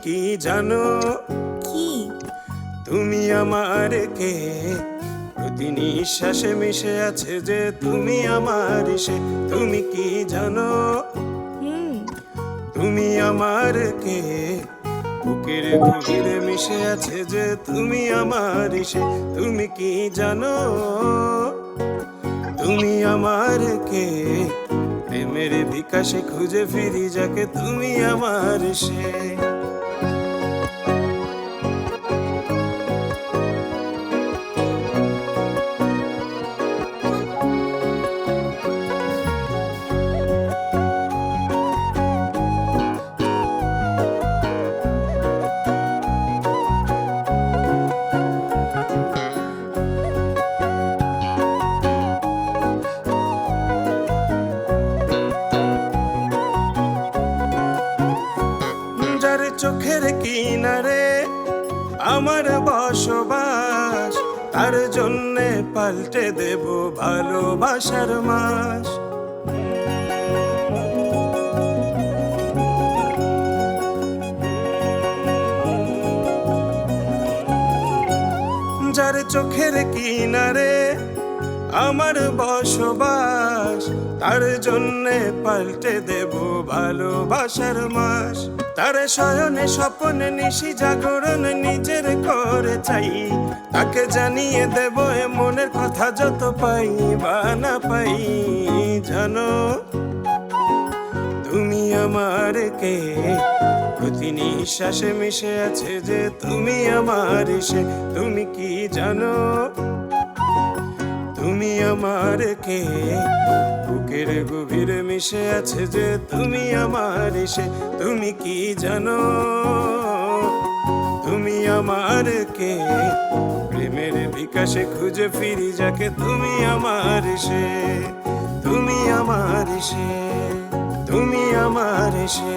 কি জানো? কি? তুমি আমার কে? প্রতি নিঃশ্বাসে মিশে আছে যে তুমি আমার সে। তুমি কি জানো? তুমি আমার কে? বুকের গভীরে মিশে আছে যে তুমি আমার সে। তুমি কি জানো? তুমি আমার কে? প্রেমের বিকাশে খুঁজে ফিরি যাকে তুমি আমার সে। যার চোখের কিনারে আমার বসবাস, তার জন্যে পাল্টে দেব ভালোবাসার মাস। যার চোখের কিনারে আমার বসবাস, তার জন্যে পাল্টে দেব ভালোবাসার মাস। তার শয়নে স্বপনে নিশি জাগরণ নিজের করে চাই, তাকে জানিয়ে দেব এ মনের কথা যত পাই বা না পাই। জানো তুমি আমার কে? প্রতি নিঃশ্বাসে মিশে আছে যে তুমি আমার সে। তুমি কি জানো? তুমি আমার কে? বুকের গভীরে মিশে আছে যে তুমি আমার সে। তুমি কি জানো? তুমি আমার কে? প্রেমের বিকাশে খুঁজে ফিরি যাকে তুমি আমার সে। তুমি আমার সে। তুমি আমার সে।